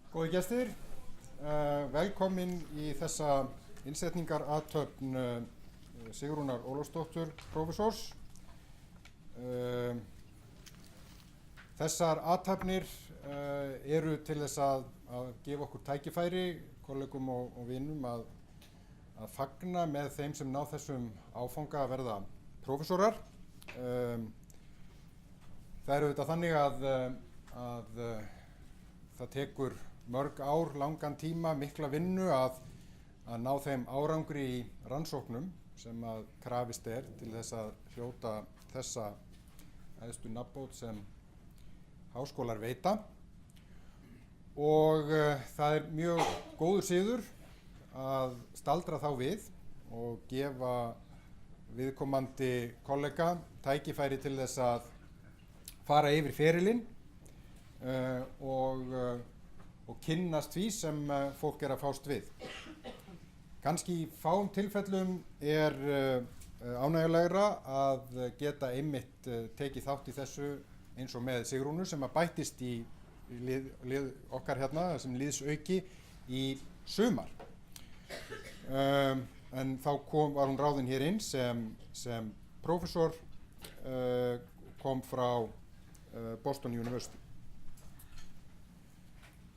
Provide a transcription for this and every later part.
Góði gestir, velkomin í þessa innsetningarathöfn Sigrúnar Ólafsdóttur prófessors. Þessar athafnir eru til þess að gefa okkur tækifæri, kollegum og vinum, að fagna með þeim sem ná þessum áfanga að verða prófessorar. Það er auðvitað þannig að það tekur mörg ár, langan tíma, mikla vinnu að ná þeim árangri í rannsóknum sem að krafist er til þess að hljóta þessa æðstu nafnbót sem háskólar veita. Og það er mjög góður siður að staldra þá við og gefa viðkomandi kollega tækifæri til þess að fara yfir ferilinn og kynnast því sem fólk er að fást við. Kannski í fáum tilfellum er ánægjulegra að geta einmitt tekið þátt í þessu eins og með Sigrúnu sem að bættist í lið okkar hérna, sem liðsauki í sumar. En þá var hún ráðin hér inn sem prófessor, kom frá Boston University.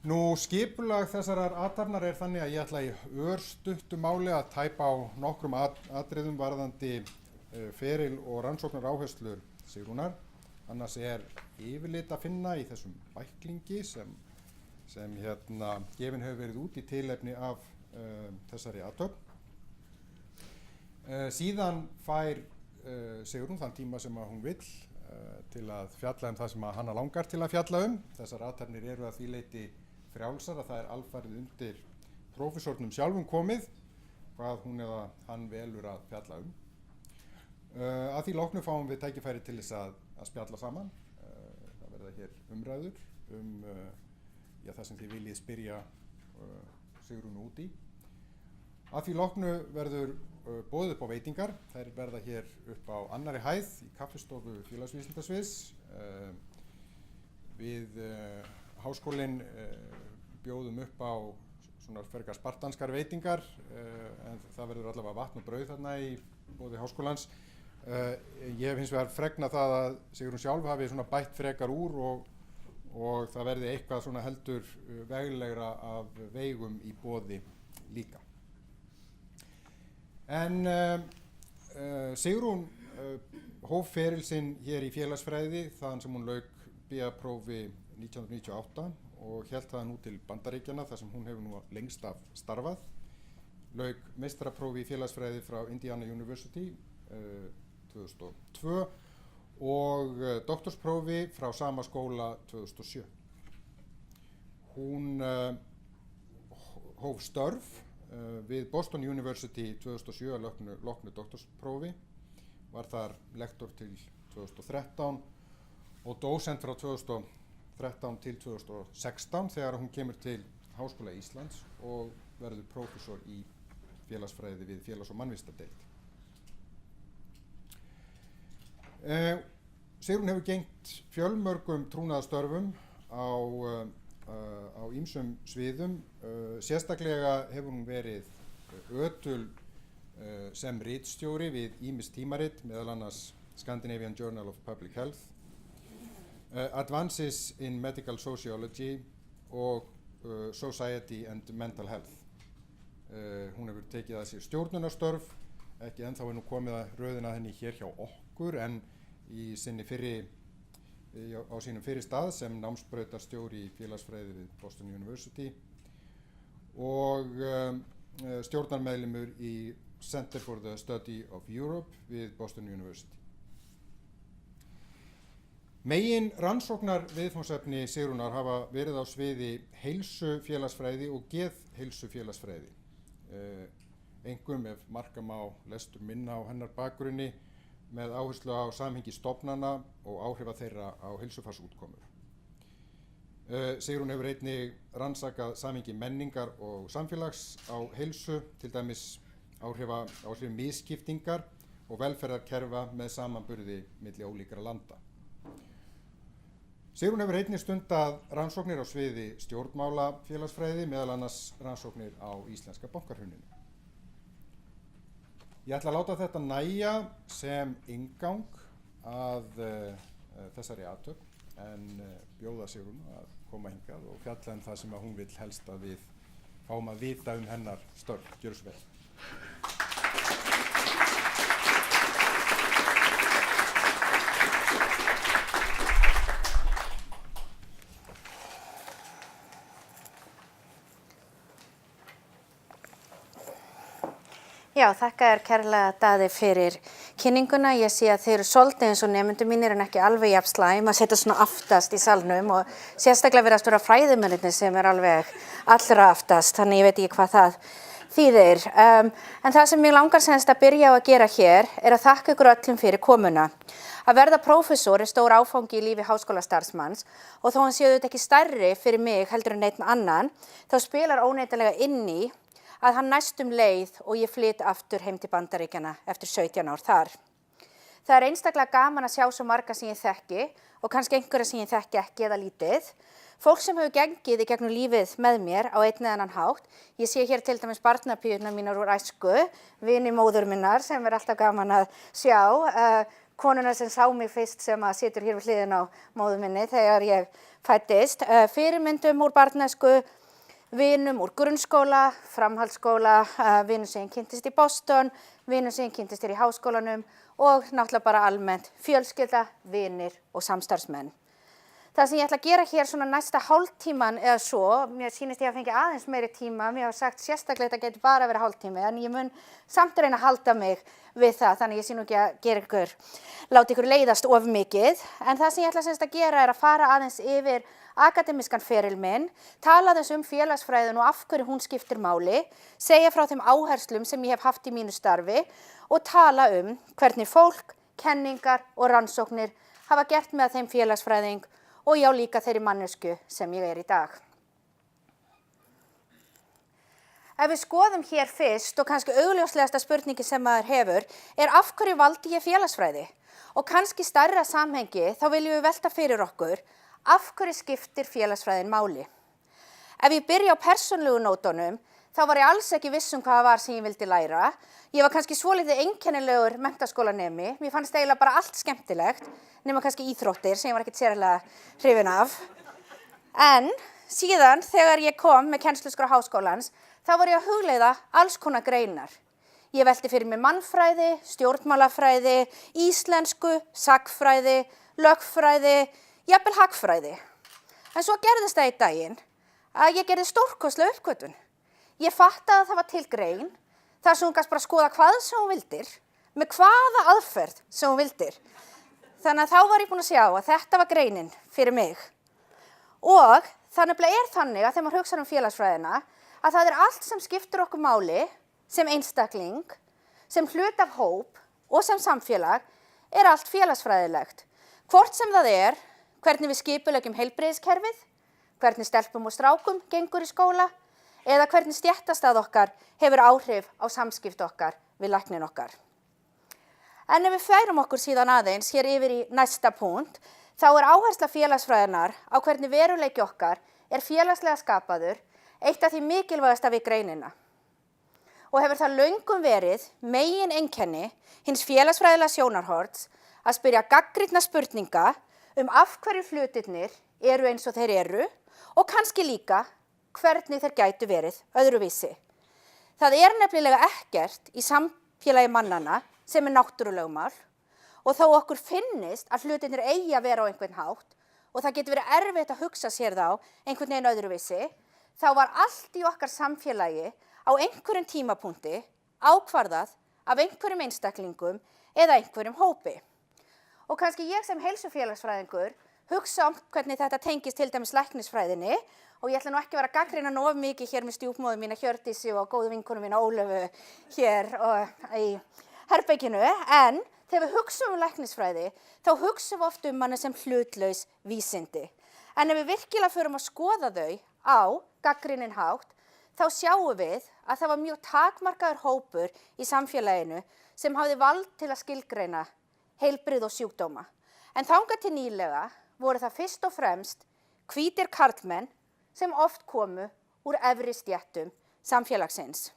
Nú, skipulag þessarar athafnar er þannig að ég ætla í örstuttu máli að tæpa á nokkrum atriðum varðandi feril og rannsóknar áherslur Sigrúnar. Annars er yfirlit að finna í þessum bæklingi sem gefin hefur verið út í tilefni af þessari athöfn. Síðan fær Sigrún þann tíma sem að hún vill til að fjalla það sem að hana langar til að fjalla Þessar athafnir eru að því leyti frjálsar að það er alfarið undir prófessornum sjálfum komið hvað hún eða hann velur að fjalla Að því loknu fáum við tækifæri til þess að spjalla saman. Það verða hér umræður það sem þið viljið spyrja Sigrúnu út í. Að því loknu verður boðið upp á veitingar. Þær verða hér upp á annarri hæð í kaffistofu félagsvísindasviðs. Við háskólinn bjóðum upp á svona frekar spartanskar veitingar, en það verður allavega vatn og brauð þarna í boði háskólans. Ég hef hins vegar fregnað það að Sigrún sjálf hafi svona bætt frekar úr og það verði eitthvað svona heldur veglegra af veigum í boði líka. En Sigrún hóf feril sinn hér í félagsfræði þaðan sem hún lauk BA-prófi 1998 og hélt það nú til Bandaríkjanna þar sem hún hefur nú lengst af starfað. Lauk meistaraprófi í félagsfræði frá Indiana University 2002 og doktorsprófi frá sama skóla 2007. Hún hóf störf við Boston University 2007 að loknu doktorsprófi, var þar lektor til 2013 og dósent frá 2013 til 2016 þegar hún kemur til Háskóla Íslands og verður prófessor í félagsfræði við félags- og mannvísindadeild. Sigrún hefur gegnt fjölmörgum trúnaðarstörfum á ýmsum sviðum. Sérstaklega hefur hún verið ötul sem ritstjóri við ýmis tímarit, meðal annars Scandinavian Journal of Public Health, Advances in Medical Sociology og Society and Mental Health. Hún hefur tekið að sér stjórnunarstörf, ekki ennþá nú komið að röðina henni hér hjá okkur, en á sínum fyrri stað sem námsbrautarstjóri í félagsfræði við Boston University og stjórnarmeðlimur í Center for the Study of Europe við Boston University. Megin rannsóknar viðfangsefni Sigrúnar hafa verið á sviði heilsufélagsfræði og geðheilsufélagsfræði. Einkum ef marka má lestur minna á hennar bakgrunni með áherslu á samhengi stofnana og áhrifa þeirra á heilsufarsútkomur. Sigrún hefur einnig rannsakað samhengi menningar og samfélags á heilsu, til dæmis áhrif misskiptingar og velferðarkerfa með samanburði milli ólíkra landa. Sigrún hefur einnig stundað rannsóknir á sviði stjórnmála félagsfræði, meðal annars rannsóknir á íslenska bankahruninu. Ég ætla að láta þetta nægja sem inngang að þessari athöfn en bjóða Sigrún að koma hingað og fjalla það sem að hún vill helst að við fáum að vita hennar störf. Gjörðu svo vel. Já, þakka þér kærlega Daði fyrir kynninguna. Ég sé að þeir eru svolítið eins og nemendur mínir en ekki alveg jafn slæm að setja svona aftast í salnum og sérstaklega virðast vera fræðimennirnir sem alveg allra aftast, þannig ég veit ekki hvað það þýðir. En það sem ég langar semst að byrja á að gera hér er að þakka ykkur öllum fyrir komuna. Að verða prófessor er stór áfangi í lífi háskólastarfsmanns og þó hann sé auðvitað ekki stærri fyrir mig heldur en einn annan, þá spilar óneitanlega inn í að hann næstum leið og ég flyt aftur heim til Bandaríkjanna eftir 17 ár þar. Það er einstaklega gaman að sjá svo marga sem ég þekki og kannski einhverja sem ég þekki ekki eða lítið. Fólk sem hefur gengið í gegnum lífið með mér á einn eða annan hátt. Ég sé hér til dæmis barnapíurnar mínar úr æsku, vini móður minnar sem er alltaf gaman að sjá. Konuna sem sá mig fyrst sem að situr hér við hliðina á móður minni þegar ég fæddist. Fyrirmyndum úr barnæsku, vinum úr grunnskóla, framhaldsskóla, vinum sem ég kynntist í Boston, vinum sem ég kynntist hér í háskólanum og náttúrulega bara almennt fjölskylda, vinir og samstarfsmenn. Það sem ég ætla að gera hér svona næsta hálftíman eða svo, mér sýnist ég að fengi aðeins meiri tíma, mér hafa sagt sérstaklega þetta getur bara verið hálftími, en ég mun samt reyna að halda mig við það, þannig ég sé nú ekki að gera láta ykkur leiðast of mikið, en það sem ég ætla semst að gera er að fara aðeins yfir akademískan feril minn, tala þess félagsfræðin og af hverju hún skiptir máli, segja frá þeim áherslum sem ég hef haft í mínu starfi og tala hvernig fólk, kenningar og rannsóknir hafa gert með þeim félagsfræðing og já líka þeirri mannesku sem ég er í dag. Ef við skoðum hér fyrst og kannski augljóslegasta spurningi sem maður hefur er af hverju valdi ég félagsfræði? Og kannski stærra samhengi þá viljum við velta fyrir okkur af hverju skiptir félagsfræðin máli. Ef ég byrja á persónlegu nótunum þá var ég alls ekki viss hvað það var sem ég vildi læra. Ég var kannski svolítið einkennilegur menntaskólanemi, mér fannst eiginlega bara allt skemmtilegt, nema kannski íþróttir sem ég var ekkert sérlega hrifin af. En síðan þegar ég kom með kennsluskrá háskólans, þá var ég að hugleiða alls konar greinar. Ég velti fyrir mig mannfræði, stjórnmálafræði, íslensku, sagnfræði, lögfræði, jafnvel hagfræði. En svo gerðist það einn daginn að ég gerði stórkostlega uppgötvun. Ég fattaði að það var til grein, þar sem hún gast bara skoða hvað sem hún vildir, með hvaða aðferð sem hún vildir. Þannig að þá var ég búin að sjá að þetta var greinin fyrir mig. Og það nefnilega er þannig að þegar maður hugsar félagsfræðina, að það er allt sem skiptir okkur máli, sem einstakling, sem hlut af hóp og sem samfélag, er allt félagsfræðilegt. Hvort sem það er, hvernig við skipuleggjum heilbrigðiskerfið, hvernig stelpum og strákum gengur í skóla, eða hvernig stéttastað okkar hefur áhrif á samskipti okkar við læknin okkar. En ef við færum okkur síðan aðeins hér yfir í næsta punkt, þá er áhersla félagsfræðinar á hvernig veruleiki okkar er félagslega skapaður eitt af því mikilvægasta við greinina. Og hefur það löngum verið megineinkenni hins félagsfræðilega sjónarhorns að spyrja gagnrýnna spurninga af hverju hlutirnir eru eins og þeir eru og kannski líka hvernig þeir gætu verið öðruvísi. Það er nefnilega ekkert í samfélagi mannanna sem er náttúrulögmál og þó okkur finnist að hlutirnir eigi að vera á einhvern hátt og það getur verið erfitt að hugsa sér þá einhvern veginn öðruvísi, þá var allt í okkar samfélagi á einhverjum tímapunkti ákvarðað af einhverjum einstaklingum eða einhverjum hópi. Og kannski ég sem heilsufélagsfræðingur hugsa hvernig þetta tengist til dæmis læknisfræðinni og ég ætla nú ekki að vera að gagnrýna of mikið hér með stjúpmóður mína Hjördísi og góðu vinkonu mína Ólöfu hér í herberginu, en þegar við hugsum læknisfræði, þá hugsum við oft hana sem hlutlaus vísindi. En ef við virkilega förum að skoða þau á gagnrýninn hátt, þá sjáum við að það var mjög takmarkaður hópur í samfélaginu sem hafði vald til að skilgreina heilbrigði og sjúkdóma. En þangað til nýlega voru það fyrst og fremst hvítir karlmenn sem oft komu úr efri stéttum samfélagsins.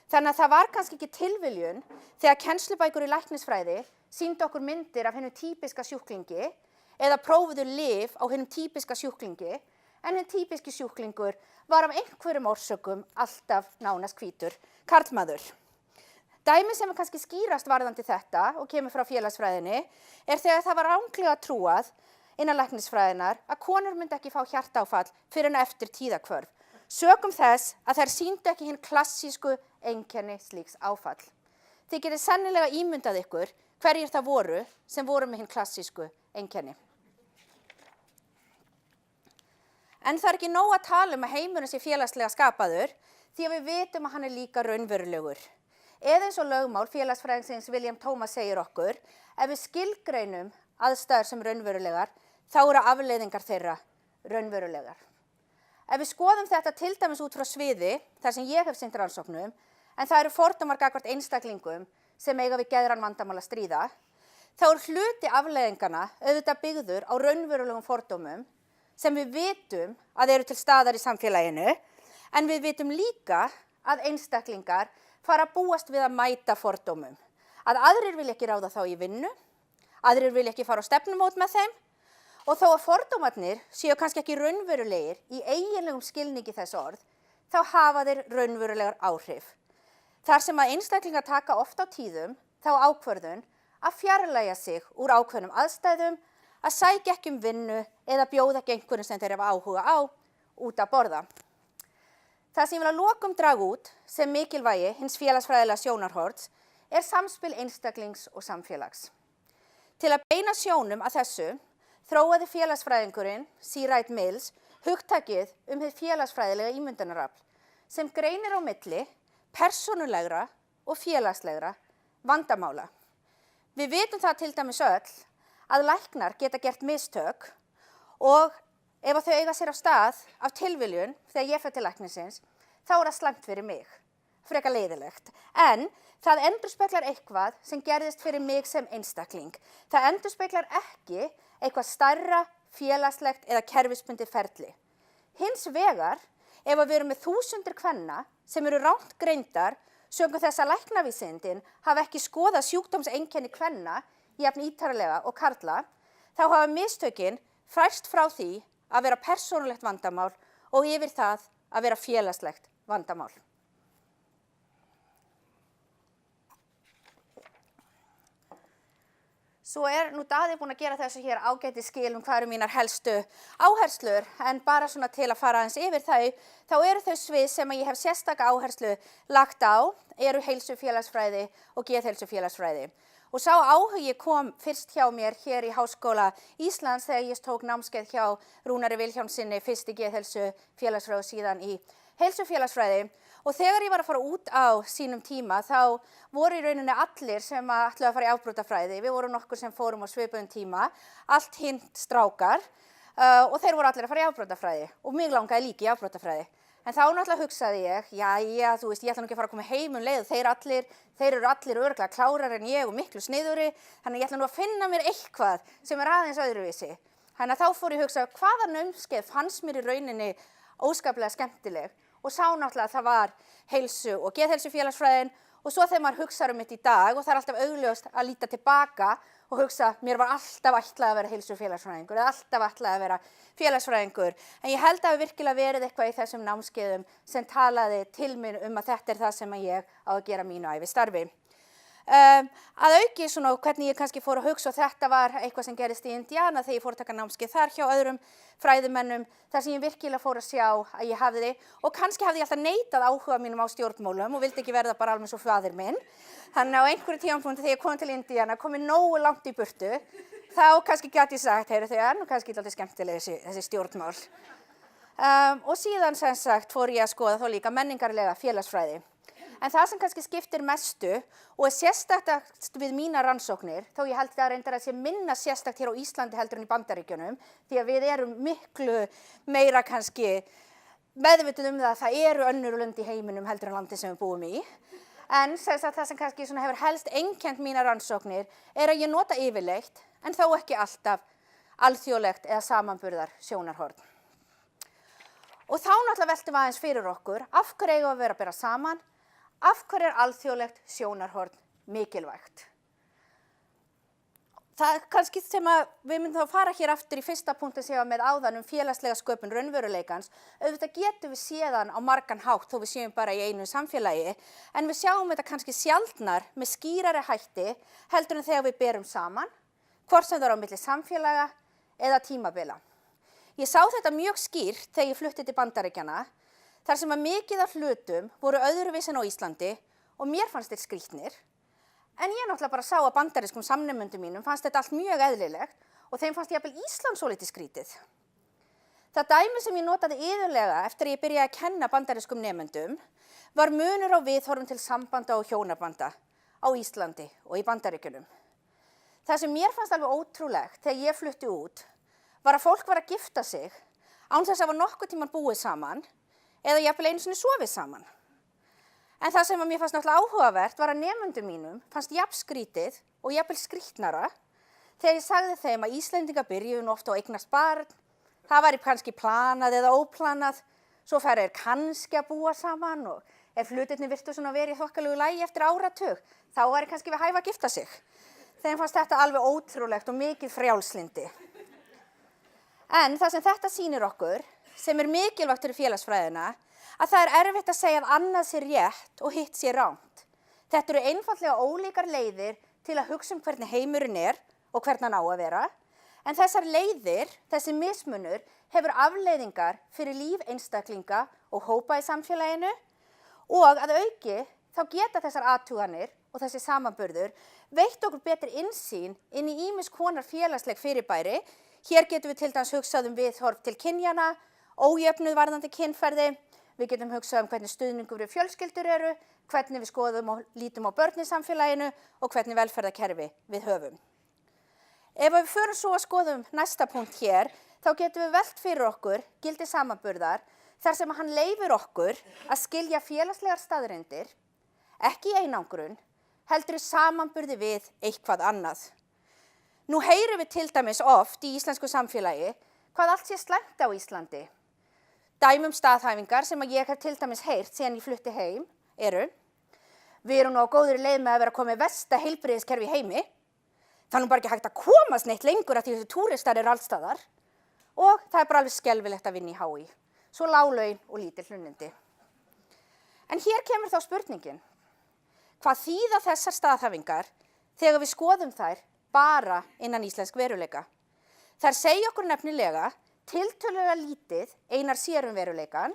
Þannig að það var kannski ekki tilviljun þegar kennslubækur í læknisfræði sýndu okkur myndir af hinum típiska sjúklingi eða prófuðu lyf á hinum típiska sjúklingi, en hinn típiski sjúklingur var af einhverjum orsökum alltaf nánast hvítur karlmaður. Dæmi sem er kannski skýrast varðandi þetta og kemur frá félagsfræðinni er þegar það var ranglega trúað innan læknisfræðinar að konur myndi ekki fá hjartaáfall fyrr en eftir tíðahvörf, sökum þess að þær sýndu ekki hinn klassísku einkenni slíks áfall. Þið getið sennilega ímyndað ykkur hverjir það voru sem voru með hinn klassísku einkenni. En það er ekki nóg að tala að heimurinn sé félagslega skapaður því að við vitum að hann er líka raunverulegur. Eða eins og lögmál félagsfræðingsins William Thomas segir okkur, ef við skilgreinum aðstæður sem raunverulegar, þá eru afleiðingar þeirra raunverulegar. Ef við skoðum þetta til dæmis út frá sviði, þar sem ég hef sinnt rannsóknum, en það eru fordómar gagnvart einstaklingum sem eiga við geðræn vandamál að stríða, þá er hluti afleiðinganna auðvitað byggður á raunverulegum fordómum sem við vitum að eru til staðar í samfélaginu, en við vitum líka að einstaklingar fara að búast við að mæta fordómum. Að aðrir vilja ekki ráða þá í vinnu, aðrir vilja ekki fara á stefnumót með þeim, og þó að fordómarnir séu kannski ekki raunverulegir í eiginlegum skilningi þess orð, þá hafa þeir raunverulegar áhrif. Þar sem að einstaklingar taka oft á tíðum þá ákvörðun að fjarlægja sig úr ákveðnum aðstæðum, að sækja ekki vinnu eða bjóða ekki einhverjum sem þeir hafa áhuga á út að borða. Það sem ég vil að lokum draga út sem mikilvægi hins félagsfræðilega sjónarhorns er samspil einstaklings og samfélags. Til að beina sjónum að þessu þróaði félagsfræðingurinn C. Wright Mills hugtakið hið félagsfræðilega ímyndunarafl sem greinir á milli persónulegra og félagslegra vandamála. Við vitum það til dæmis öll að læknar geta gert mistök og ef þau eiga sér á stað af tilviljun þegar ég fer til læknisins, þá er það slæmt fyrir mig, frekar leiðilegt. En það endurspeglar eitthvað sem gerðist fyrir mig sem einstakling. Það endurspeglar ekki eitthvað stærra, félagslegt eða kerfisbundið ferli. Hins vegar, ef við erum með þúsundir kvenna sem eru rangt greindar, sökum þess að læknavísindin hafa ekki skoðað sjúkdómseinkenni kvenna jafn ítarlega og karla, þá hafa mistökin færst frá því að vera persónulegt vandamál og yfir það að vera félagslegt vandamál. Svo er nú Daði búinn að gera þessu hér ágæti skil hvað eru mínar helstu áherslur, en bara svona til að fara aðeins yfir þau, þá eru þau svið sem ég hef sérstaka áherslu lagt á, eru heilsufélagsfræði og geðheilsufélagsfræði. Og sá áhugi kom fyrst hjá mér hér í Háskóla Íslands þegar ég tók námskeið hjá Rúnari Vilhjálmssyni, fyrst í geðheilsufélagsfræði og síðan í heilsufélagsfræði. Og þegar ég var að fara út á sínum tíma þá voru í rauninni allir sem ætluðu að fara í afbrotafræði. Við vorum nokkur sem fórum á svipuðum tíma, allt hint strákar og þeir voru allir að fara í afbrotafræði og mig langaði líka í afbrotafræði. En þá náttúrulega hugsaði ég, jæja, þú veist, ég ætla nú ekki að fara að koma heim leið, þeir eru allir örugglega klárar en ég og miklu sniðugri, þannig að ég ætla nú að finna mér eitthvað sem er aðeins öðruvísi. Þannig að þá fór ég að hugsa hvaða námskeið fannst mér í rauninni óskaplega skemmtileg og sá náttúrulega að það var heilsu- og geðheilsufélagsfræðin og svo þegar maður hugsar þetta í dag og það er alltaf augljóst að líta tilbaka og hugsa, mér var alltaf ætlað að vera heilsufélagsfræðingur eða alltaf ætlað að vera félagsfræðingur. En ég held að hafi virkilega verið eitthvað í þessum námskeiðum sem talaði til mín að þetta er það sem ég á að gera mínu ævistarfi. Að auki svona hvernig ég kannski fór að hugsa og þetta var eitthvað sem gerist í Indiana þegar ég fór að taka námskeið þar hjá öðrum fræðimennum þar sem ég virkilega fór að sjá að ég hafði og kannski hafði ég alltaf neitað áhuga mínum á stjórnmálum og vildi ekki verða bara alveg svo faðir minn. Þannig á einhverju tímapunkti þegar ég kom til Indiana komið nógu langt í burtu þá kannski gat ég sagt, heyrðu þau, nú kannski alltaf skemmtileg þessi stjórnmál. Og síðan sem sagt fór ég að skoða þá líka menningarlega félagsfræði. En það sem kannski skiptir mestu og er sérstakt við mínar rannsóknir, þó ég held það reyndar að sé minna sérstakt hér á Íslandi heldur en í Bandaríkjunum, því að við erum miklu meira kannski meðvituð það að það eru önnur lönd í heiminum heldur en landi sem við búum í. En það sem kannski hefur helst einkennt mínar rannsóknir er að ég nota yfirleitt, en þó ekki alltaf, alþjóðlegt eða samanburðar sjónarhorn. Og þá náttúrulega veltum við aðeins fyrir okkur, af hverju eigum við að vera að bera saman, af hverju er alþjóðlegt sjónarhorn mikilvægt. Það er kannski sem að við myndum þá fara hér aftur í fyrsta punktin sem ég var með áðan félagslega sköpun raunveruleikans. Auðvitað getum við séðan á margan hátt þó við séum bara í einu samfélagi, en við sjáum þetta kannski sjaldnar með skýrari hætti heldur en þegar við berum saman, hvort sem það er á milli samfélaga eða tímabila. Ég sá þetta mjög skýrt þegar ég flutti til Bandaríkjanna, þar sem að mikið af hlutum voru öðruvísi en á Íslandi og mér fannst þeir skrýtnir. En ég náttúrulega bara sá að bandarískum samnemendum mínum fannst þetta allt mjög eðlilegt og þeim fannst jafnvel Ísland svolítið skrítið. Það dæmi sem ég notaði iðulega eftir að ég byrjaði að kenna bandarískum nemendum var munur á viðhorfum til sambanda og hjónabanda á Íslandi og í Bandaríkjunum. Það sem mér fannst alveg ótrúlegt þegar ég flutti út var að fólk var að gifta sig án þess að hafa nokkuð tímann búið saman eða jafnvel einu sinni sofið saman. En það sem mér fannst náttúrulega áhugavert var að nemendum mínum fannst jafn skrítið og jafnvel skrítnara þegar ég sagði þeim að Íslendingar byrjuðu nú oft á að eignast barn, það væri kannski planað eða óplanað, svo færu þeir kannski að búa saman og ef hlutirnir virtu svona verið í þokkalegu lagi eftir áratug, þá væri kannski við hæfa að gifta sig. Þeim fannst þetta alveg ótrúlegt og mikið frjálslyndi. En það sem þetta sýnir okkur, sem er mikilvægt fyrir félagsfræðina, að það er erfitt að segja að annað sé rétt og hitt sé rangt. Þetta eru einfaldlega ólíkar leiðir til að hugsa hvernig heimurinn er og hvernig hann á að vera, en þessar leiðir, þessi mismunur, hefur afleiðingar fyrir líf einstaklinga og hópa í samfélaginu og að auki þá geta þessar athuganir og þessi samanburður veitt okkur betri innsýn inn í ýmis konar félagsleg fyrirbæri. Hér getum við til dæmis hugsað viðhorf til kynjana, ójöfnuð varðandi kynferði. Við getum hugsað hvernig stuðningur við fjölskyldur eru, hvernig við skoðum og lítum á börn í samfélaginu og hvernig velferðarkerfi við höfum. Ef við förum svo að skoðum næsta punkt hér, þá getum við velt fyrir okkur gildi samanburðar þar sem hann leyfir okkur að skilja félagslegar staðreyndir, ekki í einangrun, heldur í samanburði við eitthvað annað. Nú heyrum við til dæmis oft í íslensku samfélagi hvað allt sé slæmt á Íslandi. Dæmi staðhæfingar sem að ég hef til dæmis heyrt síðan ég flutti heim eru: við erum nú á góðri leið með að vera komið versta heilbrigðiskerfi í heimi. Það er nú bara ekki hægt að komast neitt lengur af því þessi túristar eru allstaðar. Og það er bara alveg skelfilegt að vinna í HÍ. Svo lág laun og lítil hlunnindi. En hér kemur þá spurningin. Hvað þýða þessar staðhæfingar þegar við skoðum þær bara innan íslensk veruleika? Þær segja okkur nefnilega tiltölulega lítið einar sér veruleikann,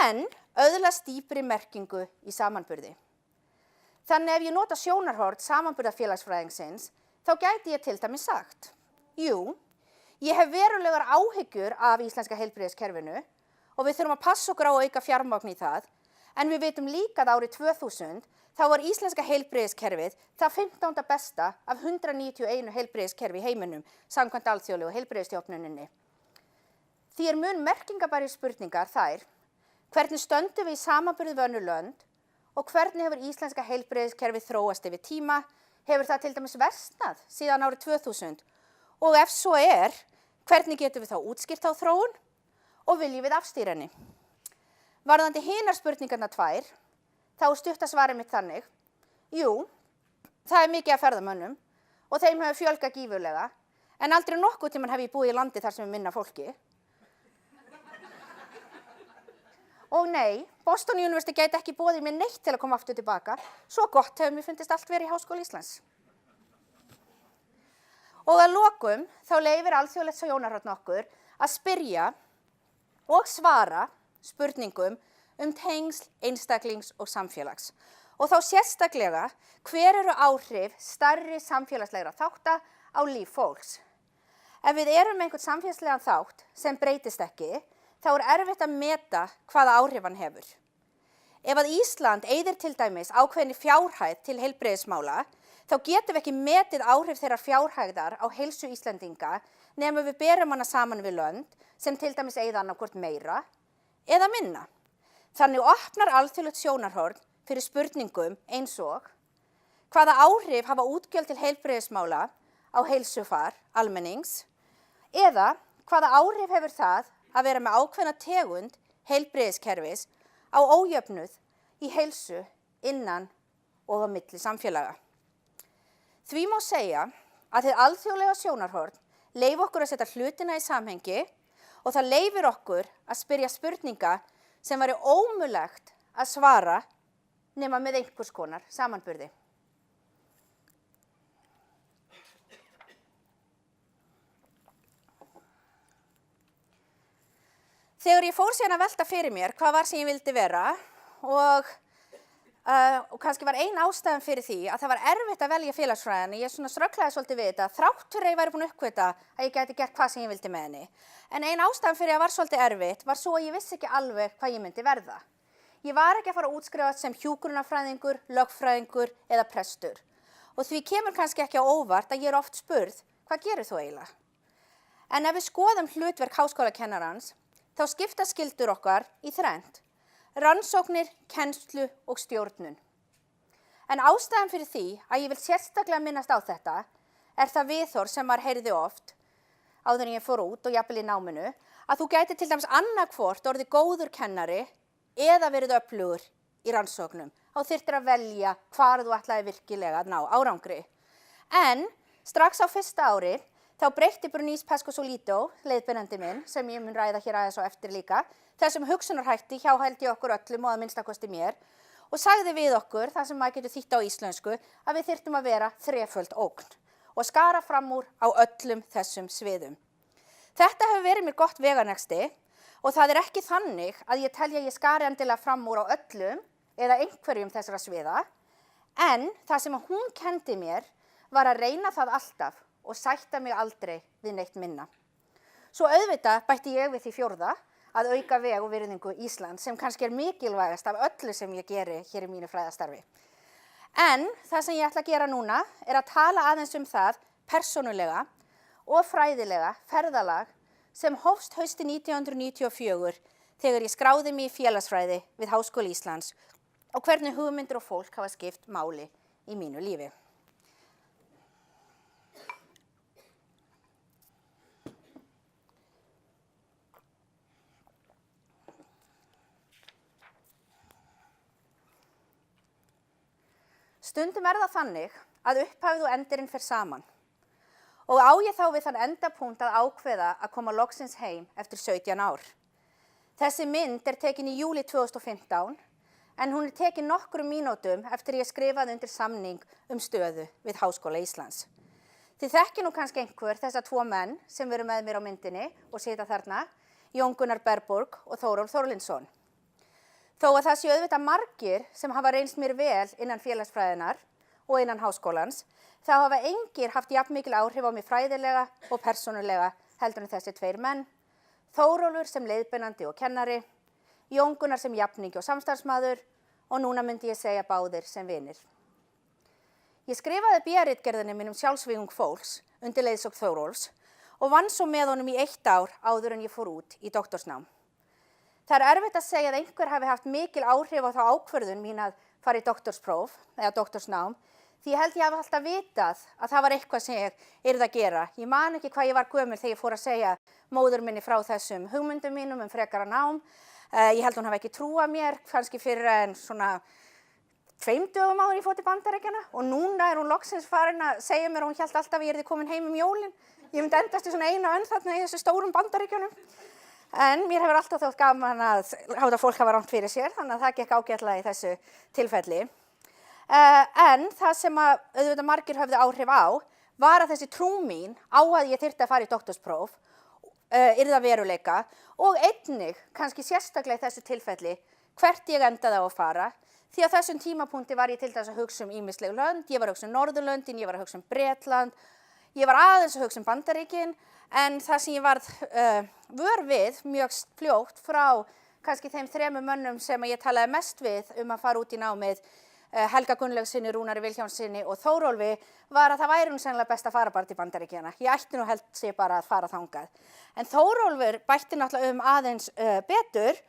en öðlast dýpri merkingu í samanburði. Þannig ef ég nota sjónarhorn samanburðarfélagsfræðingsins, þá gæti ég til dæmis sagt: jú, ég hef verulegar áhyggjur af íslenska heilbrigðiskerfinu og við þurfum að passa okkur á að auka fjármagn í það, en við vitum líka að árið 2000 þá var íslenska heilbrigðiskerfið það 15. besta af 191 heilbrigðiskerfi í heiminum samkvæmt alþjóðlegu heilbrigðisstofnuninni. Því er mun merkingabæri spurningar þær: hvernig stöndum við í samanburði við önnur lönd og hvernig hefur íslenska heilbrigðiskerfið þróast yfir tíma? Hefur það til dæmis versnað síðan árið 2000? Og ef svo er, hvernig getum við þá útskýrt þá þróun og viljum við afstýra henni? Varðandi hinar spurningarnar tvær, þá er stutta svarið mitt þannig: jú, það er mikið af ferðamönnum og þeim hefur fjölgað gífurlega, en aldrei nokkuð tímann hef ég búið í landi þar sem er minna fólki. Og nei, Boston University gæti ekki boðið mér neitt til að koma aftur tilbaka, svo gott hefur mér fundist allt verið í Háskóla Íslands. Og að lokum þá leyfir alþjóðlegt sjónarhorn okkur að spyrja og svara spurningum tengsl einstaklings og samfélags. Og þá sérstaklega hver eru áhrif stærri samfélagslegra þátta á líf fólks. Ef við erum með einhvern samfélagslegan þátt sem breytist ekki, þá er erfitt að meta hvaða áhrif hann hefur. Ef að Ísland eyðir til dæmis ákveðinni fjárhæð til heilbrigðismála, þá getum við ekki metið áhrif þeirrar fjárhæðar á heilsu Íslendinga nema við berum hana saman við lönd sem til dæmis eyða annaðhvort meira eða minna. Þannig opnar alþjóðlegt sjónarhorn fyrir spurningum eins og: hvaða áhrif hafa útgjöld til heilbrigðismála á heilsufar almennings? Eða hvaða áhrif hefur það að vera með ákveðna tegund heilbrigðiskerfis á ójöfnuð í heilsu innan og á milli samfélaga. Því má segja að hið alþjóðlega sjónarhorn leyfi okkur að setja hlutina í samhengi og það leyfir okkur að spyrja spurninga sem væri ómögulegt að svara nema með einhvers konar samanburði. Þegar ég fór síðan að velta fyrir mér hvað var sem ég vildi vera og kannski var ein ástæðan fyrir því að það var erfitt að velja félagsfræðina. Ég strögglaði svolítið við þetta, þrátt fyrir að ég væri búin að uppgötva að ég gæti gert hvað sem ég vildi með henni. En ein ástæðan fyrir að var svolítið erfitt var svo að ég vissi ekki alveg hvað ég myndi verða. Ég var ekki að fara að útskrifast sem hjúkrunarfræðingur, lögfræðingur eða prestur. Og því kemur kannski ekki á óvart að ég oft spurð, hvað gerir þú eiginlega? En ef við skoðum hlutverk háskólakennarans, þá skipta skyldur okkar í þrennt: rannsóknir, kennslu og stjórnun. En ástæðan fyrir því að ég vil sérstaklega minnast á þetta er það viðhorf sem maður heyrði oft áður en ég fór út og jafnvel í náminu, að þú gæti til dæmis annarkvort orðið góður kennari eða verið öflugur í rannsóknum. Þá þyrftir að velja hvar þú ætlaði virkilega að ná árangri. En strax á fyrsta ári þá breytti Bernice Pescosolito, leiðbeinandi minn, sem ég mun ræða hér aðeins á eftir líka, þessum hugsunarhætti hjá held ég okkur öllum og að minnstakosti mér, og sagði við okkur, það sem maður getur þýtt á íslensku, að við þyrftum að vera þreföld ógn og skara fram úr á öllum þessum sviðum. Þetta hefur verið mér gott veganesti og það er ekki þannig að ég telja að ég skari endilega fram úr á öllum eða einhverjum þessara sviða, en það sem hún kenndi mér var að reyna það alltaf og sætta mig aldrei við neitt minna. Svo auðvitað bætti ég við því fjórða að auka veg og virðingu Íslands, sem kannski er mikilvægast af öllu sem ég geri hér í mínu fræðastarfi. En það sem ég ætla að gera núna er að tala aðeins um það persónulega og fræðilega ferðalag sem hófst haustið 1994 þegar ég skráði mig í félagsfræði við Háskóla Íslands og hvernig hugmyndir og fólk hafa skipt máli í mínu lífi. Stundum er það þannig að upphafið og endirinn fer saman og á ég þá við þann endapunkt að ákveða að koma loksins heim eftir 17 ár. Þessi mynd er tekin í júlí 2015 en hún er tekin nokkrum mínútum eftir ég skrifaði undir samning stöðu við Háskóla Íslands. Þið þekkið nú kannski einhver þessa tvo menn sem veru með mér á myndinni og sita þarna, Jón Gunnar Berborg og Þórólf Þórlinsson. Þó að það séu auðvitað margir sem hafa reynst mér vel innan félagsfræðinar og innan háskólans, þá hafa engir haft jafnmikil áhrif á mig fræðilega og persónulega heldur en þessi tveir menn, Þórólfur sem leiðbeinandi og kennari, Jón Gunnar sem jafningi og samstarfsmaður og núna myndi ég segja báðir sem vinir. Ég skrifaði BA-ritgerðinni minn sjálfsvígung fólks undir leiðsögn Þórólfs og vann svo með honum í 1 ár áður en ég fór út í doktorsnám. Það er erfitt að segja að einhver hafi haft mikil áhrif á þá ákvörðun mín að fara í doktorspróf eða doktorsnám, því ég held ég hafi alltaf vitað að það var eitthvað sem ég yrði að gera. Ég man ekki hvað ég var gömul þegar ég fór að segja móður minni frá þessum hugmyndum mínum frekara nám. Ég held hún hafi ekki trúað mér, kannski fyrir en svona 2 dögum áður ég fór til Bandaríkjanna og núna er hún loksins farin að segja mér að hún hélt alltaf að ég yrði komin heim jólin. Ég myndi endast í svona eina önn þarna í þessu stórum Bandaríkjunum. En mér hefur alltaf þótt gaman að láta fólk hafa rangt fyrir sér, þannig að það gekk ágætlega í þessu tilfelli. En það sem auðvitað margir höfðu áhrif á var að þessi trú mín á að ég þyrfti að fara í doktorspróf yrði að veruleika og einnig, kannski sérstaklega í þessu tilfelli, hvert ég endaði á að fara. Því á þessum tímapunkti var ég til dæmis að hugsa ýmisleg lönd, ég var að hugsa Norðurlöndin, ég var að hugsa Bretland, ég var aðeins að hugsa Bandaríkin, en það sem ég varð vör við mjög fljótt frá kannski þeim 3 mönnum sem ég talaði mest við að fara út í námið, Helga Gunnlaugsinni, Rúnari Vilhjálmssyni og Þórólfi, var að það væri nú sennilega best að fara bara til Bandaríkjanna. Ég ætti nú held sig bara að fara þangað. En Þórólfur bætti náttúrulega aðeins betur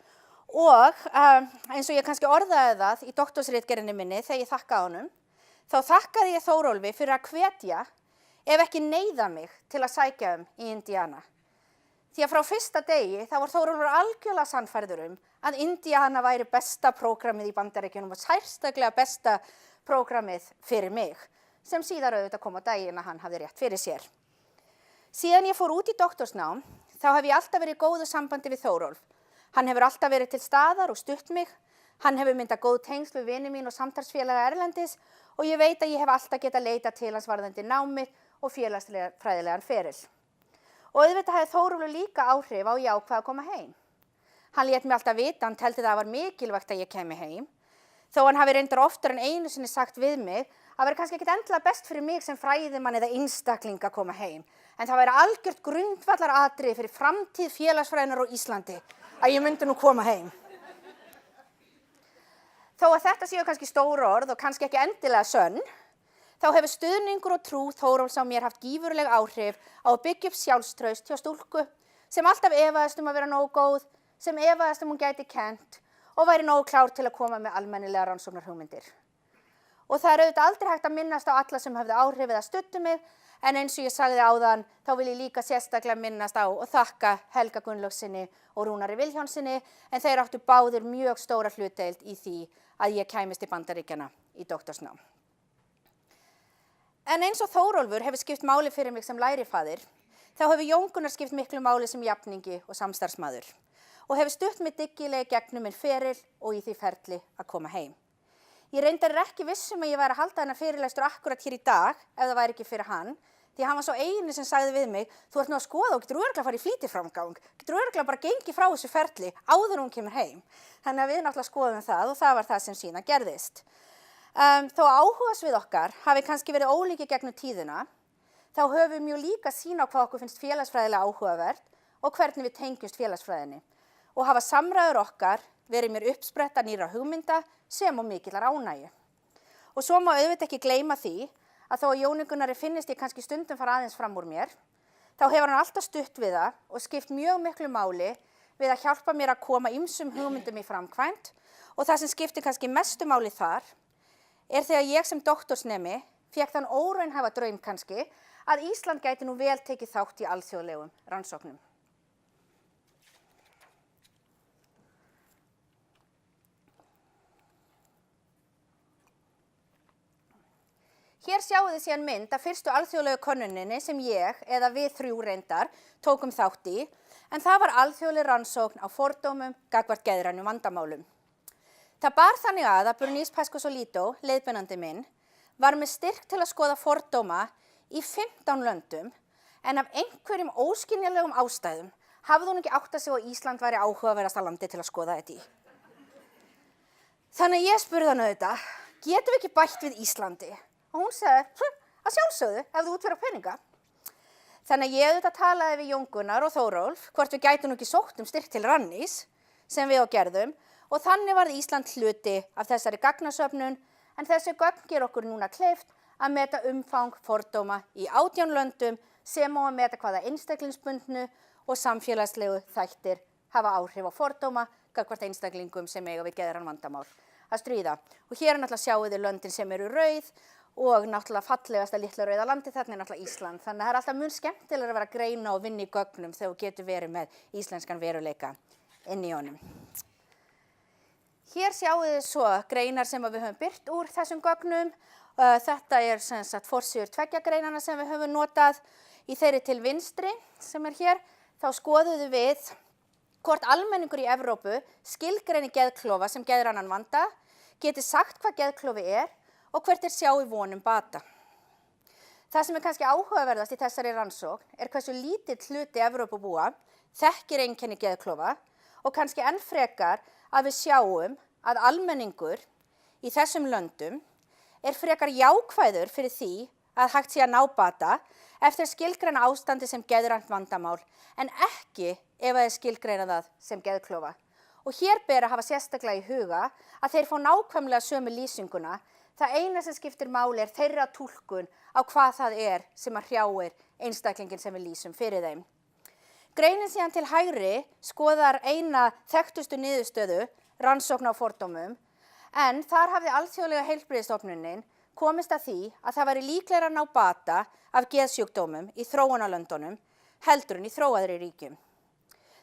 og eins og ég kannski orðaði það í doktorsritgerðinni minni þegar ég þakkaði honum, þá þakkaði ég Þórólfi fyrir að hvetja ef ekki neyða mig til að sækja í Indiana. Því að frá fyrsta degi þá var Þórólfur algjörlega sannfærður að Indiana væri besta prógramið í Bandaríkjunum og sérstaklega besta prógramið fyrir mig, sem síðar auðvitað kom á daginn að hann hafði rétt fyrir sér. Síðan ég fór út í doktorsnám, þá hef ég alltaf verið í góðu sambandi við Þórólf. Hann hefur alltaf verið til staðar og stutt mig, hann hefur myndað góð tengsl við vini mín og samtalsfélaga erlendis og ég veit að ég hef alltaf getað leitað til hans varðandi námið og félagsfræðilegan feril. Og auðvitað hefði Þórólfur líka áhrif á ég ákvað að koma heim. Hann lét mig alltaf vita, hann teldi það var mikilvægt að ég kemi heim, þó hann hafi reyndar oftar en einu sinni sagt við mig að vera kannski ekkit endilega best fyrir mig sem fræðimann eða einstakling að koma heim, en það væri algjört grundvallaratriði fyrir framtíð félagsfræðinnar á Íslandi að ég myndi nú koma heim. Þó að þetta séu kannski stór orð og kannski ekki endilega sönn, þá hefur stuðningur og trú Þórólfs á mér haft gífurleg áhrif á að byggja upp sjálfstraust hjá stúlku sem alltaf efaðist að vera nógu góð, sem efaðist hún gæti kennt og væri nógu klár til að koma með almennilega rannsóknarhugmyndir. Og það auðvitað aldrei hægt að minnast á alla sem höfðu áhrif eða studdu mig, en eins og ég sagði áðan, þá vil ég líka sérstaklega minnast á og þakka Helga Gunnlaugssyni og Rúnari Vilhjálmssyni, en þeir áttu báðir mjög stóra hlutdeild í því að ég kæmist til Bandaríkjanna í doktorsnám. En eins og Þórólfur hefur skipt máli fyrir mig sem lærifaðir, þá hefur Jón Gunnar skipt miklu máli sem jafningi og samstarfsmaður og hefur stutt mig dyggilega gegnum minn feril og í því ferli að koma heim. Ég reyndar ekki vissum að ég væri að halda þennan fyrirlestur akkurat hér í dag ef það væri ekki fyrir hann, því að hann var svo eini sem sagði við mig, þú ert nú að skoða og getur örugglega að fara í flýtiframgang, getur örugglega bara gengið frá þessu ferli áður en hún kemur heim. Þannig að við náttúrulega skoðum það og það var það sem síðan gerðist. Þó áhugasvið okkar hafi kannski verið ólíkir gegnum tíðina, þá höfum við mjög líka sýn á hvað okkur finnst félagsfræðilega áhugavert og hvernig við tengjumst félagsfræðinni. Og hafa samræður okkar verið mér uppspretta nýrra hugmynda sem og mikillar ánægju. Og svo má auðvitað ekki gleyma því að þó að Jóni Gunnari finnist ég kannski stundum fara aðeins fram úr mér, þá hefur hann alltaf stutt við það og skipt mjög miklu máli við að hjálpa mér að koma ýmsum hugmyndum í framkvæmd og það sem skiptir kannski mestu máli þar þegar ég sem doktorsnemi fékk þann óraunhæfa draum kannski að Ísland gæti nú vel tekið þátt í alþjóðlegum rannsóknum. Hér sjáu þið síðan mynd af fyrstu alþjóðlegu könnuninni sem ég, eða við þrjú reyndar, tókum þátt í, en það var alþjóðleg rannsókn á fordómum gagnvart geðrænum vandamálum. Það bar þannig að Bernice Pascual-Solito, leiðbeinandi minn, var með styrk til að skoða fordóma í 15 löndum, en af einhverjum óskiljanlegum ástæðum hafði hún ekki áttað sig á að Ísland væri áhugaverðasta landi til að skoða þetta í. Þannig að ég spurði hann auðvitað, getum við ekki bætt við Íslandi? Og hún sagði, að sjálfsögðu, ef þú útverðar peninga. Þannig að ég auðvitað talaði við Jón Gunnar og Þórólf, hvort við gætum ekki sótt styrk til Rannís, sem við gerðum, og þannig varð Ísland hluti af þessari gagnasöfnun, en þessi gögn ger okkur núna kleift að meta umfang fordóma í 18 löndum, sem á að meta hvaða einstaklingsbundnu og samfélagslegu þættir hafa áhrif á fordóma gagnvart einstaklingum sem eiga við geðræn vandamál að stríða. Og hér náttúrulega sjáu þið löndin sem eru rauð, og náttúrulega fallegasta litla rauða landi þarna náttúrulega Ísland. Þannig að það alltaf mun skemmtilega að vera að greina og vinna í gögnum þegar þú getur verið með íslenskan veruleika inn í honum. Hér sjáu þið svo greinar sem við höfum birt úr þessum gögnum. Þetta sem sagt forsíður tveggja greinana sem við höfum notað. Í þeirri til vinstri sem hér, þá skoðuðum við hvort almenningur í Evrópu skilgreini geðklofa sem geðrænan vanda, geti sagt hvað geðklofi og hvert sjá í vonum bata. Það sem kannski áhugaverðast í þessari rannsókn hversu lítill hluti Evrópubúa þekkir einkenni geðklofa og kannski enn frekar að við sjáum að almenningur í þessum löndum frekar jákvæður fyrir því að hægt sé að ná bata eftir skilgreina ástandi sem geðrænt vandamál en ekki ef það skilgreina það sem geðklofa. Og hér ber að hafa sérstaklega í huga að þeir fá nákvæmlega sömu lýsinguna. Það eina sem skiptir máli þeirra túlkun á hvað það sem að hrjáir einstaklingin sem við lýsum fyrir þeim. Greinin síðan til hægri skoðar eina þekktustu niðurstöðu rannsókn á fordómum, en þar hafði alþjóðlega heilbrigðisstofnunin komist að því að það væri líklegra að ná bata af geðsjúkdómum í þróunarlöndunum heldur en í þróaðri ríkjum.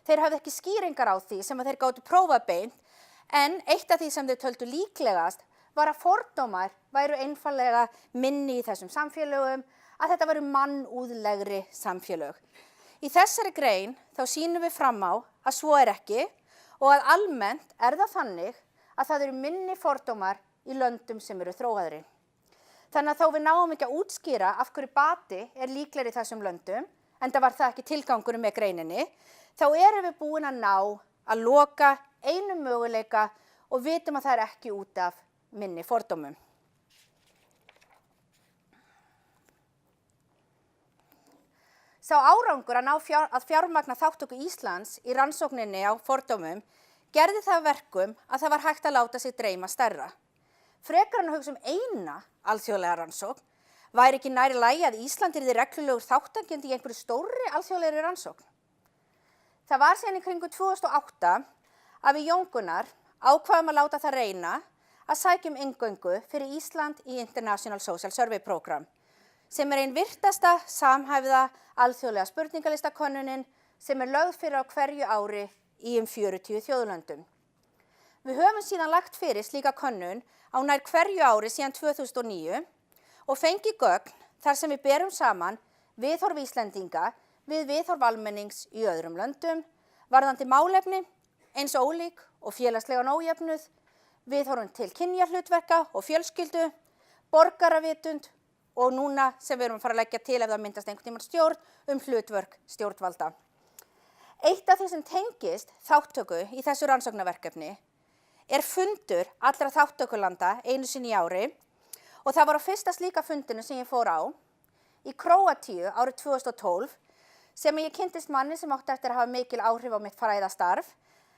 Þeir hafði ekki skýringar á því sem að þeir gátu prófað beint, en eitt af því sem þeir töldu líklegast var að fordómar væru einfallega minni í þessum samfélögum, að þetta væru mannúðlegri samfélög. Í þessari grein þá sýnum við fram á að svo er ekki og að almennt er það þannig að það eru minni fordómar í löndum sem eru þróaðri. Þannig að þó við náum ekki að útskýra af hverju bati er líklegri í þessum löndum, enda var það ekki tilgangurinn með greininni, þá erum við búin að ná að loka einum möguleika og vitum að það er ekki út af minni fordómum. Sá árangur að ná að fjármagna þátttöku Íslands í rannsókninni á fordómum gerði það að verkum að það var hægt að láta sig dreyma stærra. Frekar en að hugsa eina alþjóðlega rannsókn, væri ekki nær í lagi að Ísland yrði reglulegur þátttakandi í einhverju stórri alþjóðlegri rannsókn. Það var síðan í kringu 2008 að við Jón Gunnar ákváðum að láta það reyna að sækja inngöngu fyrir Ísland í International Social Survey Program, sem er ein virtasta samhæfða alþjóðlega spurningalistakönnunin sem er lögð fyrir á hverju ári í 40 þjóðlöndum. Við höfum síðan lagt fyrir slíka könnun á nær hverju ári síðan 2009 og fengið gögn þar sem við berum saman viðhorf Íslendinga við viðhorf almennings í öðrum löndum, varðandi málefni eins ólík og félagslegan ójöfnuð, viðhorfum til kynjahlutverka og fjölskyldu, borgaravitund og núna sem við erum að fara að leggja til ef það myndast einhvern tímann stjórn hlutverk stjórnvalda. Eitt af því sem tengist þátttöku í þessu rannsóknarverkefni er fundur allra þátttökulanda einu sinni í ári og það var á fyrsta slíka fundinu sem ég fór á í Króatíu árið 2012 sem ég kynntist manni sem átti eftir að hafa mikil áhrif á mitt fræðastarf,